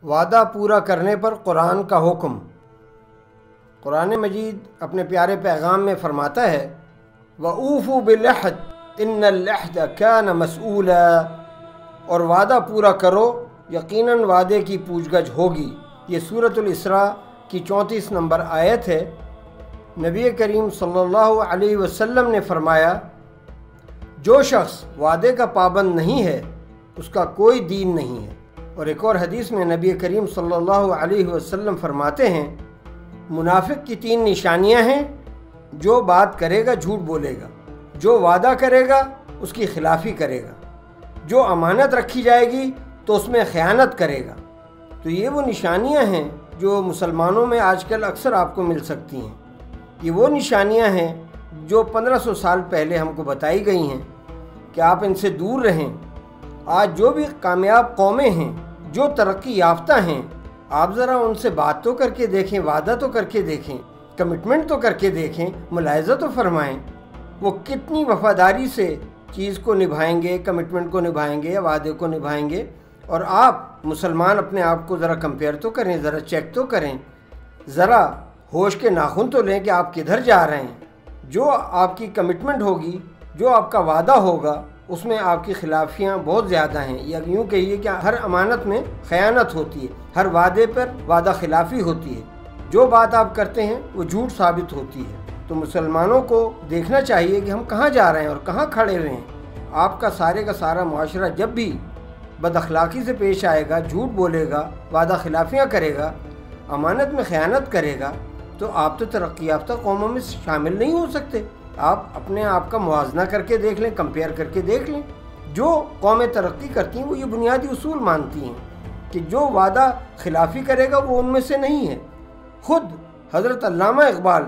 وعدہ پورا کرنے پر قرآن کا حکم۔ قرآن مجید اپنے پیارے پیغام میں فرماتا ہے وَأُوفُوا بِالْعَهْدِ إِنَّ الْعَهْدَ كَانَ مَسْئُولًا، اور وعدہ پورا کرو، یقیناً وعدے کی پوچھ گچھ ہوگی۔ یہ سورۃ الاسراء کی 34 نمبر آیت ہے۔ نبی کریم صلی اللہ علیہ وسلم نے فرمایا جو شخص وعدے کا پابند نہیں ہے اس کا کوئی دین نہیں ہے۔ اور ایک اور حدیث میں نبی کریم صلی اللہ علیہ وسلم فرماتے ہیں منافق کی 3 نشانیاں ہیں، جو بات کرے گا جھوٹ بولے گا، جو وعدہ کرے گا اس کی خلافی کرے گا، جو امانت رکھی جائے گی تو اس میں خیانت کرے گا۔ تو یہ وہ نشانیاں ہیں جو مسلمانوں میں آج کل اکثر آپ کو مل سکتی ہیں۔ یہ وہ نشانیاں ہیں جو 1500 سال پہلے ہم کو بتائی گئی ہیں کہ آپ ان سے دور رہیں۔ آج جو بھی کامیاب قومیں ہیں، جو ترقی یافتہ ہیں، آپ ذرا ان سے بات تو کر کے دیکھیں، وعدہ تو کر کے دیکھیں، کمٹمنٹ تو کر کے دیکھیں، ملاحظہ تو فرمائیں وہ کتنی وفاداری سے چیز کو نبھائیں گے، کمٹمنٹ کو نبھائیں گے یا وعدے کو نبھائیں گے۔ اور آپ مسلمان اپنے آپ کو ذرا کمپیئر تو کریں، ذرا چیک تو کریں، ذرا ہوش کے ناخن تو لیں کہ آپ کدھر جا رہے ہیں۔ جو آپ کی کمٹمنٹ ہوگی، جو آپ کا وعدہ ہوگا، اس میں آپ کی خلافیاں بہت زیادہ ہیں، یا یوں کہیے کہ ہر امانت میں خیانت ہوتی ہے، ہر وعدے پر وعدہ خلافی ہوتی ہے، جو بات آپ کرتے ہیں وہ جھوٹ ثابت ہوتی ہے۔ تو مسلمانوں کو دیکھنا چاہیے کہ ہم کہاں جا رہے ہیں اور کہاں کھڑے ہوئے ہیں۔ آپ کا سارا معاشرہ جب بھی بد اخلاقی سے پیش آئے گا، جھوٹ بولے گا، وعدہ خلافیاں کرے گا، امانت میں خیانت کرے گا، تو آپ تو ترقی یافتہ قوموں میں شامل نہیں ہو سکتے۔ آپ اپنے آپ کا موازنہ کر کے دیکھ لیں، کمپیئر کر کے دیکھ لیں۔ جو قومیں ترقی کرتی ہیں وہ یہ بنیادی اصول مانتی ہیں کہ جو وعدہ خلافی کرے گا وہ ان میں سے نہیں ہے۔ خود حضرت علامہ اقبال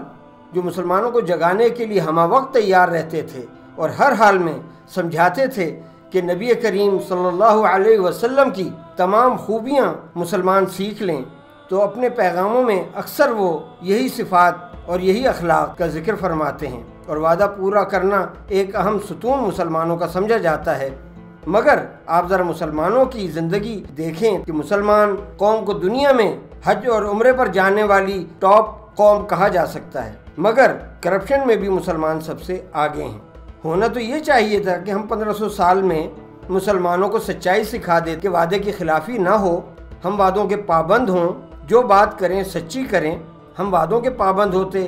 جو مسلمانوں کو جگانے کے لیے ہمہ وقت تیار رہتے تھے اور ہر حال میں سمجھاتے تھے کہ نبی کریم صلی اللہ علیہ وسلم کی تمام خوبیاں مسلمان سیکھ لیں، تو اپنے پیغاموں میں اکثر وہ یہی صفات اور یہی اخلاق کا ذکر فرماتے ہیں۔ اور وعدہ پورا کرنا ایک اہم ستون مسلمانوں کا سمجھا جاتا ہے۔ مگر آپ ذرا مسلمانوں کی زندگی دیکھیں کہ مسلمان قوم کو دنیا میں حج اور عمرے پر جانے والی ٹاپ قوم کہا جا سکتا ہے، مگر کرپشن میں بھی مسلمان سب سے آگے ہیں۔ ہونا تو یہ چاہیے تھا کہ ہم 1500 سال میں مسلمانوں کو سچائی سکھا دیں کہ وعدے کی خلافی نہ ہو، ہم وعدوں کے پابند ہوں، جو بات کریں سچی کریں۔ ہم وعدوں کے پابند ہوتے،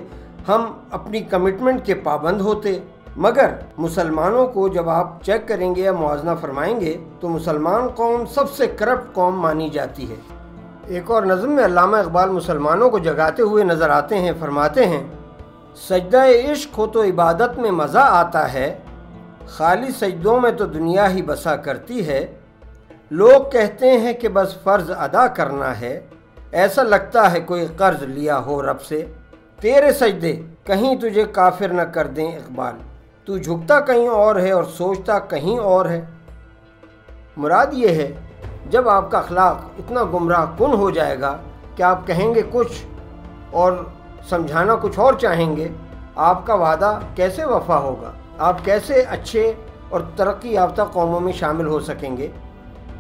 ہم اپنی کمٹمنٹ کے پابند ہوتے۔ مگر مسلمانوں کو جب آپ چیک کریں گے یا موازنہ فرمائیں گے تو مسلمان قوم سب سے کرپٹ قوم مانی جاتی ہے۔ ایک اور نظم میں علامہ اقبال مسلمانوں کو جگاتے ہوئے نظر آتے ہیں، فرماتے ہیں سجدہ عشق ہو تو عبادت میں مزہ آتا ہے، خالی سجدوں میں تو دنیا ہی بسا کرتی ہے، لوگ کہتے ہیں کہ بس فرض ادا کرنا ہے، ایسا لگتا ہے کوئی قرض لیا ہو رب سے، تیرے سجدے کہیں تجھے کافر نہ کر دیں اقبال، تو جھکتا کہیں اور ہے اور سوچتا کہیں اور ہے۔ مراد یہ ہے جب آپ کا اخلاق اتنا گمراہ کن ہو جائے گا کہ آپ کہیں گے کچھ اور سمجھانا کچھ اور چاہیں گے، آپ کا وعدہ کیسے وفا ہوگا؟ آپ کیسے اچھے اور ترقی یافتہ قوموں میں شامل ہو سکیں گے؟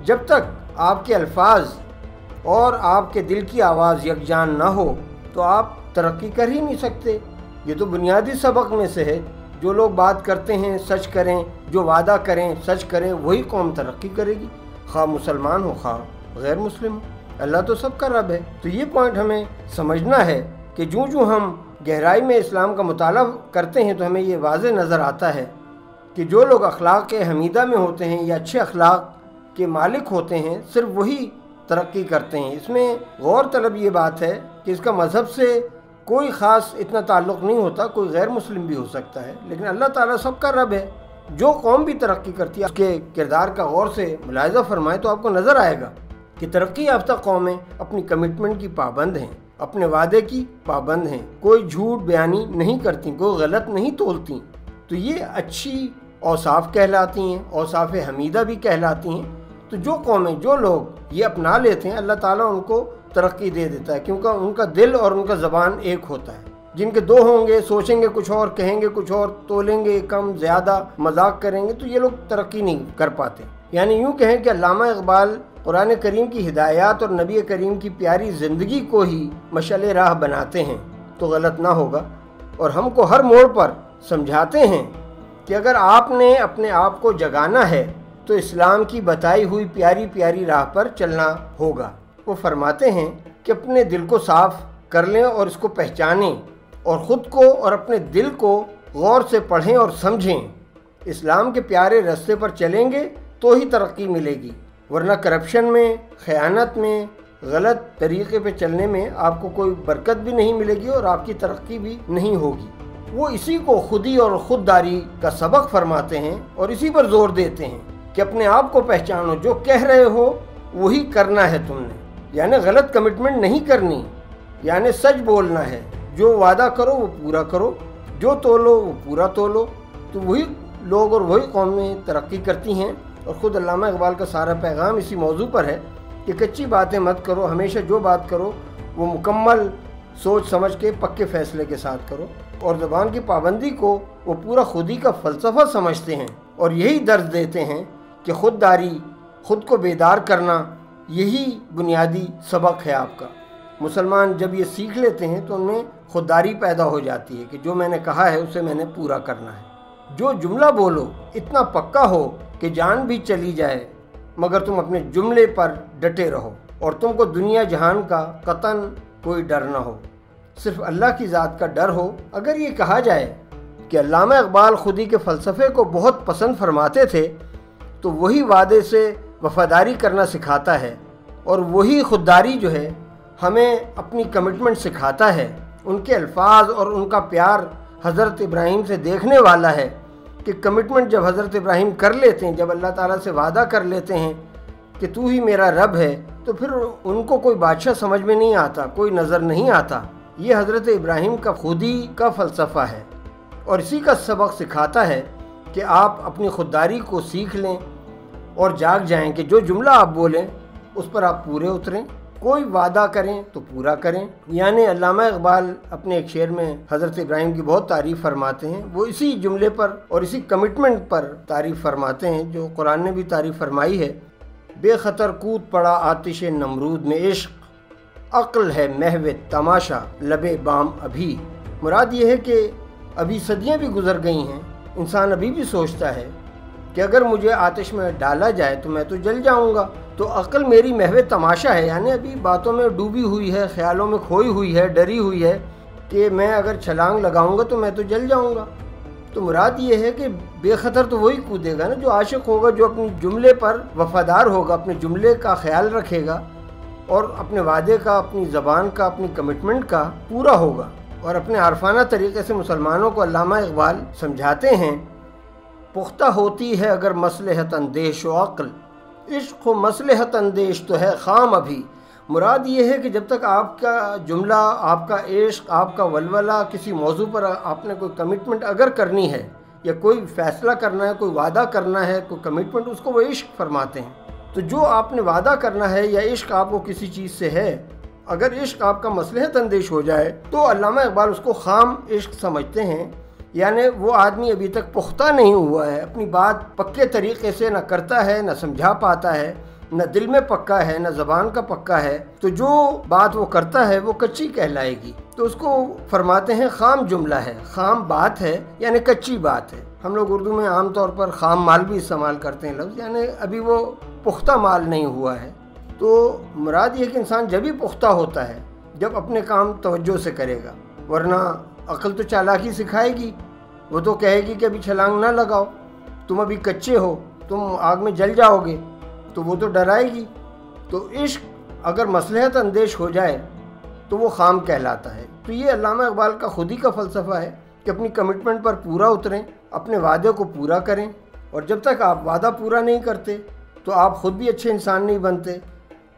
جب تک آپ کے الفاظ اور آپ کے دل کی آواز یکجان نہ ہو تو آپ ترقی کر ہی نہیں سکتے۔ یہ تو بنیادی سبق میں سے ہے۔ جو لوگ بات کرتے ہیں سچ کریں، جو وعدہ کریں سچ کریں، وہی قوم ترقی کرے گی، خواہ مسلمان ہو خواہ غیر مسلم ہو۔ اللہ تو سب کا رب ہے۔ تو یہ پوائنٹ ہمیں سمجھنا ہے کہ جو ہم گہرائی میں اسلام کا مطالعہ کرتے ہیں تو ہمیں یہ واضح نظر آتا ہے کہ جو لوگ اخلاق حمیدہ میں ہوتے ہیں یا اچھے اخلاق کے مالک ہوتے ہیں، صرف وہی ترقی کرتے ہیں۔ اس میں غور طلب یہ بات ہے کہ اس کا مذہب سے کوئی خاص اتنا تعلق نہیں ہوتا، کوئی غیر مسلم بھی ہو سکتا ہے، لیکن اللہ تعالیٰ سب کا رب ہے۔ جو قوم بھی ترقی کرتی ہے اس کے کردار کا غور سے ملاحظہ فرمائے تو آپ کو نظر آئے گا کہ ترقی یافتہ قومیں اپنی کمٹمنٹ کی پابند ہیں، اپنے وعدے کی پابند ہیں، کوئی جھوٹ بیانی نہیں کرتی، کوئی غلط نہیں تولتی۔ تو یہ اچھی اوصاف کہلاتی ہیں، اوصاف حمیدہ بھی کہلاتی ہیں۔ تو جو قومیں، جو لوگ یہ اپنا لیتے ہیں، اللہ تعالیٰ ان کو ترقی دے دیتا ہے، کیونکہ ان کا دل اور ان کا زبان ایک ہوتا ہے۔ جن کے 2 ہوں گے، سوچیں گے کچھ اور، کہیں گے کچھ اور، تولیں گے کم زیادہ، مذاق کریں گے، تو یہ لوگ ترقی نہیں کر پاتے۔ یعنی یوں کہیں کہ علامہ اقبال قرآن کریم کی ہدایات اور نبی کریم کی پیاری زندگی کو ہی مشعل راہ بناتے ہیں تو غلط نہ ہوگا، اور ہم کو ہر موڑ پر سمجھاتے ہیں کہ اگر آپ نے اپنے آپ کو جگانا ہے تو اسلام کی بتائی ہوئی پیاری پیاری راہ پر چلنا ہوگا۔ وہ فرماتے ہیں کہ اپنے دل کو صاف کر لیں اور اس کو پہچانیں، اور خود کو اور اپنے دل کو غور سے پڑھیں اور سمجھیں۔ اسلام کے پیارے راستے پر چلیں گے تو ہی ترقی ملے گی، ورنہ کرپشن میں، خیانت میں، غلط طریقے پہ چلنے میں آپ کو کوئی برکت بھی نہیں ملے گی اور آپ کی ترقی بھی نہیں ہوگی۔ وہ اسی کو خودی اور خودداری کا سبق فرماتے ہیں اور اسی پر زور دیتے ہیں کہ اپنے آپ کو پہچانو، جو کہہ رہے ہو وہی کرنا ہے تم نے، یعنی غلط کمٹمنٹ نہیں کرنی، یعنی سچ بولنا ہے، جو وعدہ کرو وہ پورا کرو، جو تولو وہ پورا تولو، تو وہی لوگ اور وہی قومیں ترقی کرتی ہیں۔ اور خود علامہ اقبال کا سارا پیغام اسی موضوع پر ہے کہ کچی باتیں مت کرو، ہمیشہ جو بات کرو وہ مکمل سوچ سمجھ کے پکے فیصلے کے ساتھ کرو، اور زبان کی پابندی کو وہ پورا خودی کا فلسفہ سمجھتے ہیں، اور یہی درس دیتے ہیں کہ خودداری، خود کو بیدار کرنا، یہی بنیادی سبق ہے آپ کا۔ مسلمان جب یہ سیکھ لیتے ہیں تو ان میں خودداری پیدا ہو جاتی ہے کہ جو میں نے کہا ہے اسے میں نے پورا کرنا ہے۔ جو جملہ بولو اتنا پکا ہو کہ جان بھی چلی جائے مگر تم اپنے جملے پر ڈٹے رہو، اور تم کو دنیا جہان کا قطعاً کوئی ڈر نہ ہو، صرف اللہ کی ذات کا ڈر ہو۔ اگر یہ کہا جائے کہ علامہ اقبال خودی کے فلسفے کو بہت پسند فرماتے تھے تو وہی وعدے سے وفاداری کرنا سکھاتا ہے، اور وہی خودداری جو ہے ہمیں اپنی کمٹمنٹ سکھاتا ہے۔ ان کے الفاظ اور ان کا پیار حضرت ابراہیم سے دیکھنے والا ہے کہ کمٹمنٹ جب حضرت ابراہیم کر لیتے ہیں، جب اللہ تعالیٰ سے وعدہ کر لیتے ہیں کہ تو ہی میرا رب ہے، تو پھر ان کو کوئی بادشاہ سمجھ میں نہیں آتا، کوئی نظر نہیں آتا۔ یہ حضرت ابراہیم کا خودی کا فلسفہ ہے، اور اسی کا سبق سکھاتا ہے کہ آپ اپنی خودداری کو سیکھ لیں اور جاگ جائیں کہ جو جملہ آپ بولیں اس پر آپ پورے اتریں، کوئی وعدہ کریں تو پورا کریں۔ یعنی علامہ اقبال اپنے ایک شعر میں حضرت ابراہیم کی بہت تعریف فرماتے ہیں، وہ اسی جملے پر اور اسی کمٹمنٹ پر تعریف فرماتے ہیں جو قرآن نے بھی تعریف فرمائی ہے۔ بے خطر کود پڑا آتش نمرود میں عشق، عقل ہے محو تماشا لبے بام ابھی۔ مراد یہ ہے کہ ابھی صدیاں بھی گزر گئی ہیں، انسان ابھی بھی سوچتا ہے کہ اگر مجھے آتش میں ڈالا جائے تو میں تو جل جاؤں گا، تو عقل میری محو تماشا ہے، یعنی ابھی باتوں میں ڈوبی ہوئی ہے، خیالوں میں کھوئی ہوئی ہے، ڈری ہوئی ہے کہ میں اگر چھلانگ لگاؤں گا تو میں تو جل جاؤں گا۔ تو مراد یہ ہے کہ بے خطر تو وہی کودے گا نا جو عاشق ہوگا، جو اپنی جملے پر وفادار ہوگا، اپنے جملے کا خیال رکھے گا اور اپنے وعدے کا، اپنی زبان کا، اپنی کمٹمنٹ کا پورا ہوگا۔ اور اپنے عارفانہ طریقے سے مسلمانوں کو علامہ اقبال سمجھاتے ہیں، پختہ ہوتی ہے اگر مصلحت اندیش و عقل، عشق و مصلحت اندیش تو ہے خام ابھی۔ مراد یہ ہے کہ جب تک آپ کا جملہ، آپ کا عشق، آپ کا ولولہ کسی موضوع پر آپ نے کوئی کمٹمنٹ اگر کرنی ہے یا کوئی فیصلہ کرنا ہے، کوئی وعدہ کرنا ہے، کوئی کمٹمنٹ، اس کو وہ عشق فرماتے ہیں۔ تو جو آپ نے وعدہ کرنا ہے یا عشق آپ کو کسی چیز سے ہے، اگر عشق آپ کا مصلحت اندیش ہو جائے تو علامہ اقبال اس کو خام عشق سمجھتے ہیں، یعنی وہ آدمی ابھی تک پختہ نہیں ہوا ہے، اپنی بات پکے طریقے سے نہ کرتا ہے، نہ سمجھا پاتا ہے، نہ دل میں پکا ہے، نہ زبان کا پکا ہے، تو جو بات وہ کرتا ہے وہ کچی کہلائے گی۔ تو اس کو فرماتے ہیں خام جملہ ہے، خام بات ہے، یعنی کچی بات ہے۔ ہم لوگ اردو میں عام طور پر خام مال بھی استعمال کرتے ہیں لفظ، یعنی ابھی وہ پختہ مال نہیں ہوا ہے۔ تو مراد یہ کہ انسان جب ہی پختہ ہوتا ہے جب اپنے کام توجہ سے کرے گا، ورنہ عقل تو چالاکی سکھائے گی، وہ تو کہے گی کہ ابھی چھلانگ نہ لگاؤ، تم ابھی کچے ہو، تم آگ میں جل جاؤ گے، تو وہ تو ڈرائے گی۔ تو عشق اگر مصلحت اندیش ہو جائے تو وہ خام کہلاتا ہے۔ تو یہ علامہ اقبال کا خودی کا فلسفہ ہے کہ اپنی کمٹمنٹ پر پورا اتریں، اپنے وعدے کو پورا کریں، اور جب تک آپ وعدہ پورا نہیں کرتے تو آپ خود بھی اچھے انسان نہیں بنتے،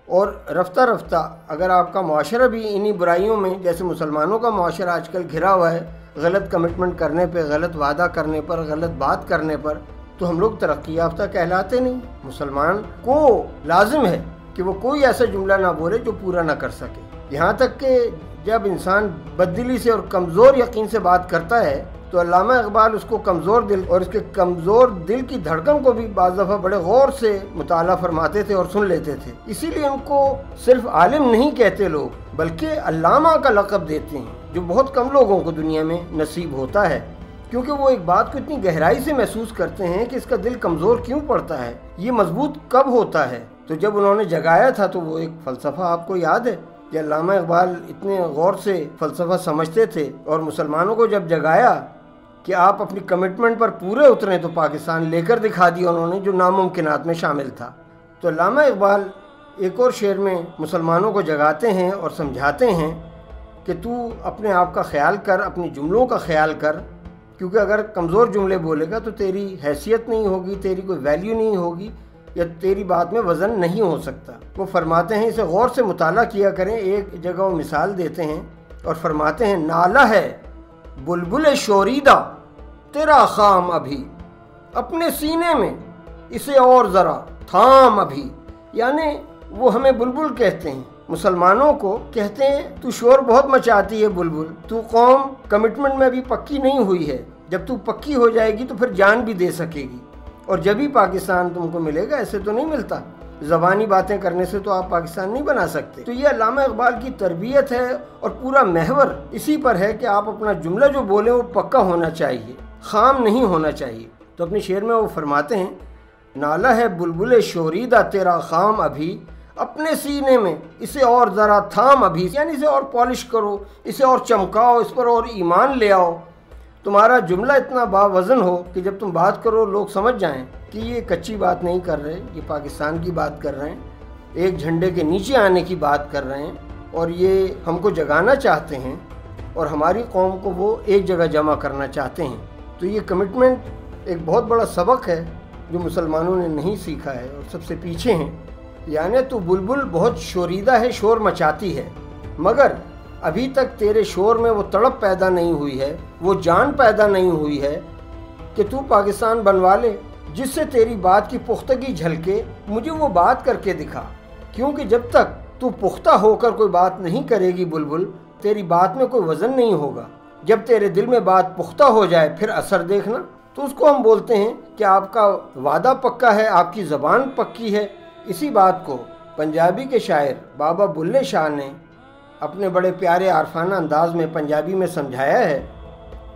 اور رفتہ رفتہ اگر آپ کا معاشرہ بھی انہی برائیوں میں، جیسے مسلمانوں کا معاشرہ آج کل گھرا ہوا ہے غلط کمٹمنٹ کرنے پہ، غلط وعدہ کرنے پر، غلط بات کرنے پر، تو ہم لوگ ترقی یافتہ کہلاتے نہیں۔ مسلمان کو لازم ہے کہ وہ کوئی ایسا جملہ نہ بولے جو پورا نہ کر سکے، یہاں تک کہ جب انسان بددلی سے اور کمزور یقین سے بات کرتا ہے تو علامہ اقبال اس کو کمزور دل اور اس کے کمزور دل کی دھڑکن کو بھی بعض دفعہ بڑے غور سے مطالعہ فرماتے تھے اور سن لیتے تھے۔ اسی لیے ان کو صرف عالم نہیں کہتے لوگ، بلکہ علامہ کا لقب دیتے ہیں، جو بہت کم لوگوں کو دنیا میں نصیب ہوتا ہے، کیونکہ وہ ایک بات کو اتنی گہرائی سے محسوس کرتے ہیں کہ اس کا دل کمزور کیوں پڑتا ہے، یہ مضبوط کب ہوتا ہے۔ تو جب انہوں نے جگایا تھا تو وہ ایک فلسفہ آپ کو یاد ہے کہ علامہ اقبال اتنے غور سے فلسفہ سمجھتے تھے، اور مسلمانوں کو جب جگایا کہ آپ اپنی کمٹمنٹ پر پورے اتریں تو پاکستان لے کر دکھا دیا انہوں نے، جو ناممکنات میں شامل تھا۔ تو علامہ اقبال ایک اور شعر میں مسلمانوں کو جگاتے ہیں اور سمجھاتے ہیں کہ تو اپنے آپ کا خیال کر، اپنی جملوں کا خیال کر، کیونکہ اگر کمزور جملے بولے گا تو تیری حیثیت نہیں ہوگی، تیری کوئی ویلیو نہیں ہوگی، یا تیری بات میں وزن نہیں ہو سکتا۔ وہ فرماتے ہیں اسے غور سے مطالعہ کیا کریں۔ ایک جگہ وہ مثال دیتے ہیں اور فرماتے ہیں نالہ ہے بلبل شوریدہ تیرا خام ابھی، اپنے سینے میں اسے اور ذرا تھام ابھی۔ یعنی وہ ہمیں بلبل کہتے ہیں، مسلمانوں کو کہتے ہیں تو شور بہت مچاتی ہے بلبل، تو قوم کمٹمنٹ میں ابھی پکی نہیں ہوئی ہے، جب تو پکی ہو جائے گی تو پھر جان بھی دے سکے گی، اور جب ہی پاکستان تم کو ملے گا، ایسے تو نہیں ملتا، زبانی باتیں کرنے سے تو آپ پاکستان نہیں بنا سکتے۔ تو یہ علامہ اقبال کی تربیت ہے، اور پورا محور اسی پر ہے کہ آپ اپنا جملہ جو بولیں وہ پکا ہونا چاہیے، خام نہیں ہونا چاہیے۔ تو اپنے شعر میں وہ فرماتے ہیں نالہ ہے بلبل شوریدہ تیرا خام ابھی، اپنے سینے میں اسے اور ذرا تھام ابھی، یعنی اسے اور پالش کرو، اسے اور چمکاؤ، اس پر اور ایمان لے آؤ، تمہارا جملہ اتنا باوزن ہو کہ جب تم بات کرو لوگ سمجھ جائیں کہ یہ کچی بات نہیں کر رہے، یہ پاکستان کی بات کر رہے ہیں، ایک جھنڈے کے نیچے آنے کی بات کر رہے ہیں، اور یہ ہم کو جگانا چاہتے ہیں، اور ہماری قوم کو وہ ایک جگہ جمع کرنا چاہتے ہیں۔ تو یہ کمٹمنٹ ایک بہت بڑا سبق ہے جو مسلمانوں نے نہیں سیکھا ہے اور سب سے پیچھے ہیں۔ یعنی تو بلبل بہت شوریدہ ہے، شور مچاتی ہے، مگر ابھی تک تیرے شور میں وہ تڑپ پیدا نہیں ہوئی ہے، وہ جان پیدا نہیں ہوئی ہے کہ تو پاکستان بنوا لے، جس سے تیری بات کی پختگی جھلکے، مجھے وہ بات کر کے دکھا، کیونکہ جب تک تو پختہ ہو کر کوئی بات نہیں کرے گی بلبل، تیری بات میں کوئی وزن نہیں ہوگا۔ جب تیرے دل میں بات پختہ ہو جائے پھر اثر دیکھنا۔ تو اس کو ہم بولتے ہیں کہ آپ کا وعدہ پکا ہے، آپ کی زبان پکی ہے۔ اسی بات کو پنجابی کے شاعر بابا بلے شاہ نے اپنے بڑے پیارے عارفانہ انداز میں پنجابی میں سمجھایا ہے،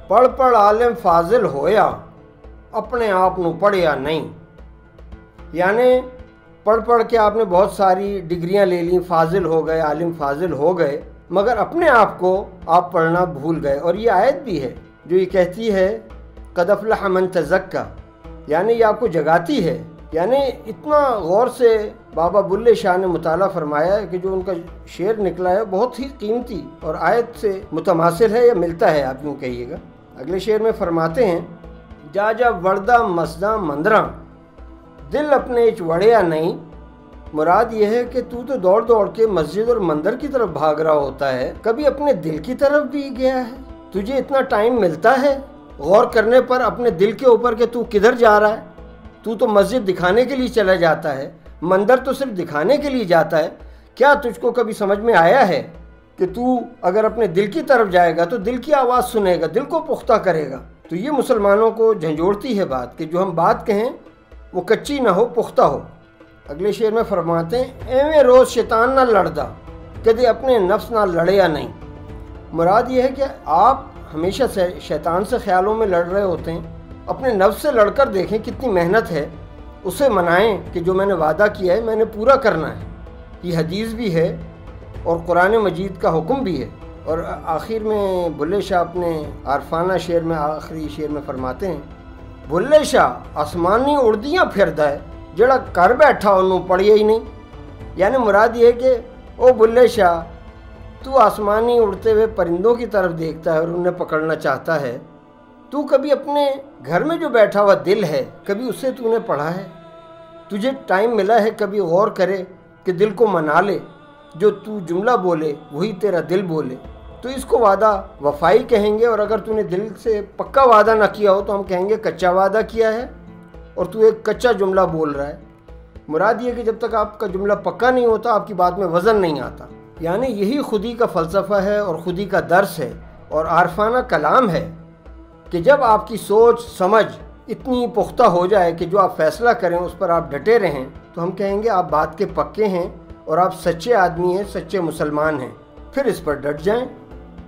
پڑھ پڑھ عالم فاضل ہویا، اپنے آپ نو پڑھیا نہیں۔ یعنی پڑھ پڑھ کے آپ نے بہت ساری ڈگریاں لے لیں، فاضل ہو گئے، عالم فاضل ہو گئے، مگر اپنے آپ کو آپ پڑھنا بھول گئے۔ اور یہ آیت بھی ہے جو یہ کہتی ہے قد افلح من تزکا، یعنی یہ آپ کو جگاتی ہے۔ یعنی اتنا غور سے بابا بلے شاہ نے مطالعہ فرمایا ہے کہ جو ان کا شعر نکلا ہے بہت ہی قیمتی اور آیت سے متماثل ہے یا ملتا ہے، آپ یوں کہیے گا۔ اگلے شعر میں فرماتے ہیں جا جا وردہ مسجداں مندراں، دل اپنے اچ وڑیا نہیں۔ مراد یہ ہے کہ تو دوڑ دوڑ کے مسجد اور مندر کی طرف بھاگ رہا ہوتا ہے، کبھی اپنے دل کی طرف بھی گیا ہے؟ تجھے اتنا ٹائم ملتا ہے غور کرنے پر اپنے دل کے اوپر کہ تو کدھر جا رہا ہے؟ تو مسجد دکھانے کے لیے چلا جاتا ہے، مندر تو صرف دکھانے کے لیے جاتا ہے۔ کیا تجھ کو کبھی سمجھ میں آیا ہے کہ تو اگر اپنے دل کی طرف جائے گا تو دل کی آواز سنے گا، دل کو پختہ کرے گا؟ تو یہ مسلمانوں کو جھنجھوڑتی ہے بات کہ جو ہم بات کہیں وہ کچی نہ ہو، پختہ ہو۔ اگلے شعر میں فرماتے ہیں ایویں روز شیطان نہ لڑدا، کدے اپنے نفس نہ لڑیا نہیں۔ مراد یہ ہے کہ آپ ہمیشہ سے شیطان سے خیالوں میں لڑ رہے ہوتے ہیں، اپنے نفس سے لڑ کر دیکھیں کتنی محنت ہے، اسے منائیں کہ جو میں نے وعدہ کیا ہے میں نے پورا کرنا ہے۔ یہ حدیث بھی ہے اور قرآن مجید کا حکم بھی ہے۔ اور آخر میں بلے شاہ اپنے عارفانہ شعر میں آخری شعر میں فرماتے ہیں بلے شاہ آسمانی اڑدیاں پھردا ہے، جڑا کر بیٹھا انہوں پڑھیا ہی نہیں۔ یعنی مراد یہ ہے کہ او بلے شاہ، تو آسمانی اڑتے ہوئے پرندوں کی طرف دیکھتا ہے اور انہیں پکڑنا چاہتا ہے، تو کبھی اپنے گھر میں جو بیٹھا ہوا دل ہے کبھی اسے تو نے پڑھا ہے؟ تجھے ٹائم ملا ہے کبھی غور کرے کہ دل کو منا لے، جو تو جملہ بولے وہی تیرا دل بولے؟ تو اس کو وعدہ وفائی کہیں گے، اور اگر تو نے دل سے پکا وعدہ نہ کیا ہو تو ہم کہیں گے کچا وعدہ کیا ہے اور تو ایک کچا جملہ بول رہا ہے۔ مراد یہ کہ جب تک آپ کا جملہ پکا نہیں ہوتا آپ کی بات میں وزن نہیں آتا۔ یعنی یہی خودی کا فلسفہ ہے اور خودی کا درس ہے اور عارفانہ کلام ہے کہ جب آپ کی سوچ سمجھ اتنی پختہ ہو جائے کہ جو آپ فیصلہ کریں اس پر آپ ڈٹے رہیں تو ہم کہیں گے آپ بات کے پکے ہیں اور آپ سچے آدمی ہیں، سچے مسلمان ہیں، پھر اس پر ڈٹ جائیں،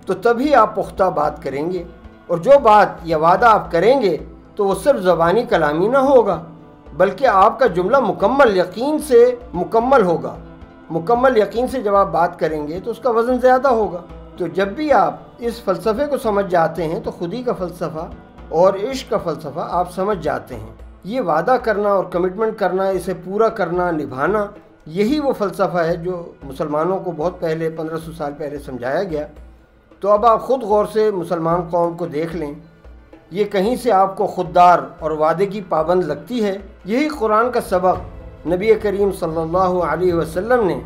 تو تبھی آپ پختہ بات کریں گے۔ اور جو بات یا وعدہ آپ کریں گے تو وہ صرف زبانی کلامی نہ ہوگا، بلکہ آپ کا جملہ مکمل یقین سے مکمل ہوگا۔ مکمل یقین سے جب آپ بات کریں گے تو اس کا وزن زیادہ ہوگا۔ تو جب بھی آپ اس فلسفے کو سمجھ جاتے ہیں تو خودی کا فلسفہ اور عشق کا فلسفہ آپ سمجھ جاتے ہیں۔ یہ وعدہ کرنا اور کمٹمنٹ کرنا، اسے پورا کرنا، نبھانا، یہی وہ فلسفہ ہے جو مسلمانوں کو بہت پہلے 1500 سال پہلے سمجھایا گیا۔ تو اب آپ خود غور سے مسلمان قوم کو دیکھ لیں، یہ کہیں سے آپ کو خوددار اور وعدے کی پابند لگتی ہے؟ یہی قرآن کا سبق نبی کریم صلی اللہ علیہ وسلم نے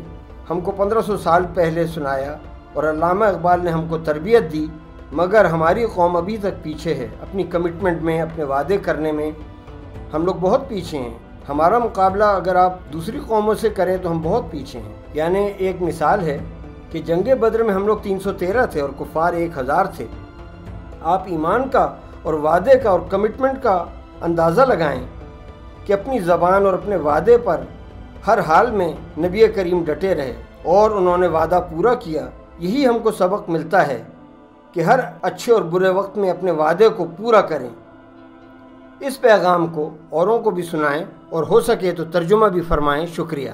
ہم کو 1500 سال پہلے سنایا، اور علامہ اقبال نے ہم کو تربیت دی، مگر ہماری قوم ابھی تک پیچھے ہے اپنی کمٹمنٹ میں، اپنے وعدے کرنے میں۔ ہم لوگ بہت پیچھے ہیں۔ ہمارا مقابلہ اگر آپ دوسری قوموں سے کریں تو ہم بہت پیچھے ہیں۔ یعنی ایک مثال ہے کہ جنگ بدر میں ہم لوگ 313 تھے اور کفار 1000 تھے۔ آپ ایمان کا اور وعدے کا اور کمٹمنٹ کا اندازہ لگائیں کہ اپنی زبان اور اپنے وعدے پر ہر حال میں نبی کریم ڈٹے رہے اور انہوں نے وعدہ پورا کیا۔ یہی ہم کو سبق ملتا ہے کہ ہر اچھے اور برے وقت میں اپنے وعدے کو پورا کریں۔ اس پیغام کو اوروں کو بھی سنائیں اور ہو سکے تو ترجمہ بھی فرمائیں۔ شکریہ۔